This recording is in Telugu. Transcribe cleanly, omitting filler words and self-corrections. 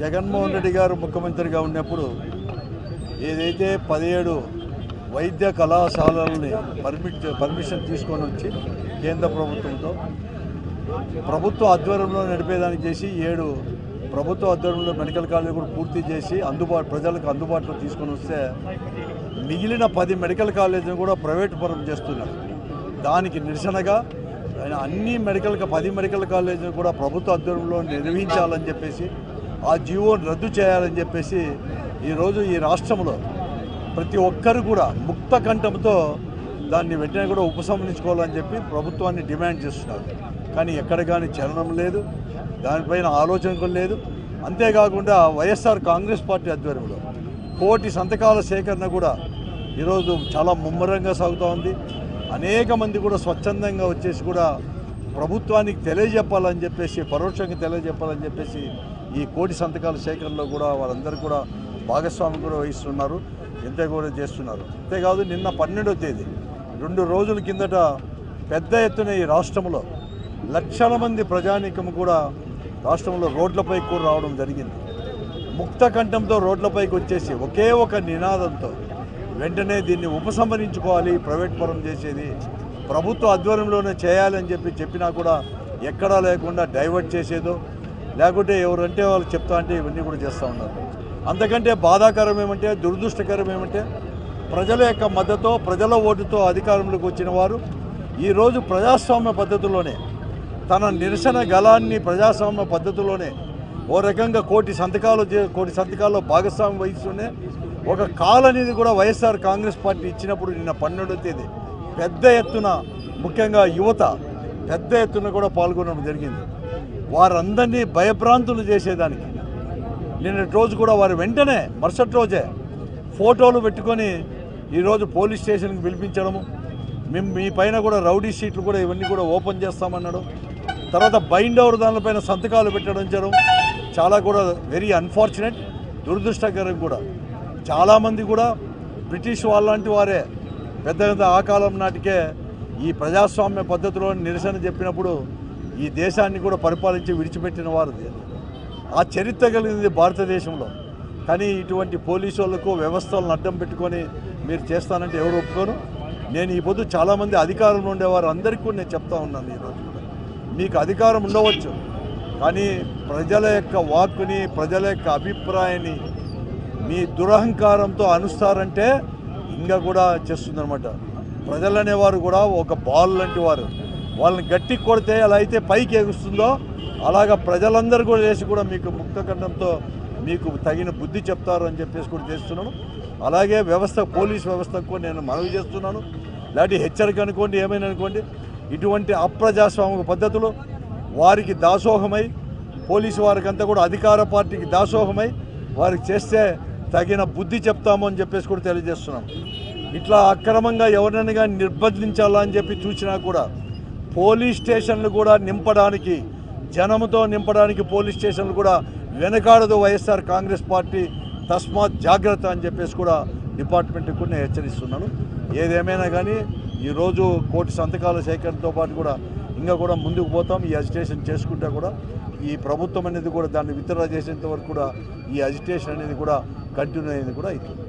జగన్మోహన్ రెడ్డి గారు ముఖ్యమంత్రిగా ఉన్నప్పుడు ఏదైతే 17 వైద్య కళాశాలల్ని పర్మిషన్ తీసుకొని వచ్చి కేంద్ర ప్రభుత్వంతో ప్రభుత్వ ఆధ్వర్యంలో నడిపేదానికి చేసి 7 ప్రభుత్వ ఆధ్వర్యంలో మెడికల్ కాలేజీ కూడా పూర్తి చేసి ప్రజలకు అందుబాటులో తీసుకొని వస్తే మిగిలిన 10 మెడికల్ కాలేజీని కూడా ప్రైవేట్ పరం చేస్తున్నారు. దానికి నిరసనగా అన్ని 10 మెడికల్ కాలేజీని కూడా ప్రభుత్వ ఆధ్వర్యంలో నిర్వహించాలని చెప్పేసి ఆ జీవోని రద్దు చేయాలని చెప్పేసి ఈరోజు ఈ రాష్ట్రంలో ప్రతి ఒక్కరు కూడా ముక్త కంఠంతో దాన్ని వెంటనే కూడా ఉపసంహరించుకోవాలని చెప్పి ప్రభుత్వాన్ని డిమాండ్ చేస్తున్నారు. కానీ ఎక్కడ కానీ చలనం లేదు, దానిపైన ఆలోచన కూడా లేదు. అంతేకాకుండా వైఎస్ఆర్ కాంగ్రెస్ పార్టీ ఆధ్వర్యంలో 1 కోటి సంతకాల సేకరణ కూడా ఈరోజు చాలా ముమ్మరంగా సాగుతూ ఉంది. అనేక మంది కూడా స్వచ్ఛందంగా వచ్చేసి కూడా ప్రభుత్వానికి తెలియజెప్పాలని చెప్పేసి పరోక్షంగా తెలియజెప్పాలని చెప్పేసి ఈ 1 కోటి సంతకాల సేకరణలో కూడా వాళ్ళందరూ కూడా భాగస్వామి కూడా వహిస్తున్నారు, ఎంత కూడా చేస్తున్నారు. అంతేకాదు నిన్న 12వ తేదీ 2 రోజుల కిందట పెద్ద ఎత్తున ఈ రాష్ట్రంలో లక్షల మంది ప్రజానీకం కూడా రాష్ట్రంలో రోడ్లపైకి కూడా రావడం జరిగింది. ముక్త కంఠంతో రోడ్లపైకి వచ్చేసి ఒకే ఒక నినాదంతో వెంటనే దీన్ని ఉపసంహరించుకోవాలి, ప్రైవేట్ పరం చేసేది ప్రభుత్వ ఆధ్వర్యంలోనే చేయాలని చెప్పినా కూడా ఎక్కడా లేకుండా డైవర్ట్ చేసేదో లేకుంటే ఎవరంటే వాళ్ళు చెప్తా అంటే ఇవన్నీ కూడా చేస్తూ ఉన్నారు. అంతకంటే బాధాకరం ఏమంటే, దురదృష్టకరం ఏమంటే, ప్రజల యొక్క మద్దతు ప్రజల ఓటుతో అధికారంలోకి వచ్చిన వారు ఈరోజు ప్రజాస్వామ్య పద్ధతిలోనే తన నిరసన గళాన్ని ప్రజాస్వామ్య పద్ధతిలోనే ఓ రకంగా 1 కోటి సంతకాల్లో భాగస్వామ్యం వహిస్తూనే ఒక కాల్ అనేది కూడా వైఎస్ఆర్ కాంగ్రెస్ పార్టీ ఇచ్చినప్పుడు నిన్న 12వ తేదీ పెద్ద ఎత్తున ముఖ్యంగా యువత పెద్ద ఎత్తున కూడా పాల్గొనడం జరిగింది. వారందరినీ భయభ్రాంతులు చేసేదానికి నిన్నటి రోజు కూడా వారు వెంటనే మరుసటి రోజే ఫోటోలు పెట్టుకొని ఈరోజు పోలీస్ స్టేషన్కి పిలిపించడము, మేము మీ పైన కూడా రౌడీ షీట్లు కూడా ఇవన్నీ కూడా ఓపెన్ చేస్తామన్నాడు. తర్వాత బైండ్ ఓవర్ దానిపైన సంతకాలు పెట్టడం జరగడం చాలా కూడా వెరీ అన్ఫార్చునేట్, దురదృష్టకరం కూడా. చాలామంది కూడా బ్రిటిష్ వాళ్ళంటి వారే పెద్ద ఆ కాలం నాటికే ఈ ప్రజాస్వామ్య పద్ధతిలో నిరసన చెప్పినప్పుడు ఈ దేశాన్ని కూడా పరిపాలించి విడిచిపెట్టిన వారు. ఆ చరిత్ర కలిగింది భారతదేశంలో. కానీ ఇటువంటి పోలీసు వాళ్ళకు వ్యవస్థలను అడ్డం పెట్టుకొని మీరు చేస్తానంటే ఎవరు ఒప్పుకోను. నేను ఈ పొద్దు చాలామంది అధికారంలో ఉండేవారు అందరికీ కూడా నేను చెప్తా ఉన్నాను, ఈరోజు కూడా మీకు అధికారం ఉండవచ్చు, కానీ ప్రజల యొక్క వాక్కుని ప్రజల యొక్క అభిప్రాయాన్ని మీ దురహంకారంతో అనుస్తారంటే ఇంకా కూడా చేస్తుందన్నమాట. ప్రజలు అనేవారు కూడా ఒక బాల్ లాంటి వారు, వాళ్ళని గట్టి కొడితే ఎలా అయితే పైకి ఎగుస్తుందో అలాగా ప్రజలందరూ కూడా చేసి కూడా మీకు ముక్తఖండంతో మీకు తగిన బుద్ధి చెప్తారు అని చెప్పేసి కూడా చేస్తున్నాను. అలాగే పోలీస్ వ్యవస్థకు నేను మనవి చేస్తున్నాను. ఇలాంటి హెచ్చరిక అనుకోండి, ఏమైనా అనుకోండి, ఇటువంటి అప్రజాస్వామిక పద్ధతులు వారికి దాసోహమై పోలీసు వారికి అంతా కూడా అధికార పార్టీకి దాసోహమై వారికి చేస్తే తగిన బుద్ధి చెప్తాము అని చెప్పేసి కూడా తెలియజేస్తున్నాం. ఇట్లా అక్రమంగా ఎవరినైనా కానీ నిర్బంధించాలని చెప్పి చూసినా కూడా పోలీస్ స్టేషన్లు కూడా నింపడానికి, జనంతో నింపడానికి పోలీస్ స్టేషన్లు కూడా వెనకాడదు వైఎస్ఆర్ కాంగ్రెస్ పార్టీ. తస్మాత్ జాగ్రత్త అని చెప్పేసి కూడా డిపార్ట్మెంట్కి కూడా నేను హెచ్చరిస్తున్నాను. ఏదేమైనా కానీ ఈరోజు 1 కోటి సంతకాల సేకరణతో పాటు కూడా ఇంకా కూడా ముందుకు పోతాం. ఈ అజిటేషన్ చేసుకుంటే కూడా ఈ ప్రభుత్వం అనేది కూడా దాన్ని విత్డ్రా చేసేంత వరకు కూడా ఈ అజిటేషన్ అనేది కూడా కంటిన్యూ అయ్యేది కూడా అవుతుంది.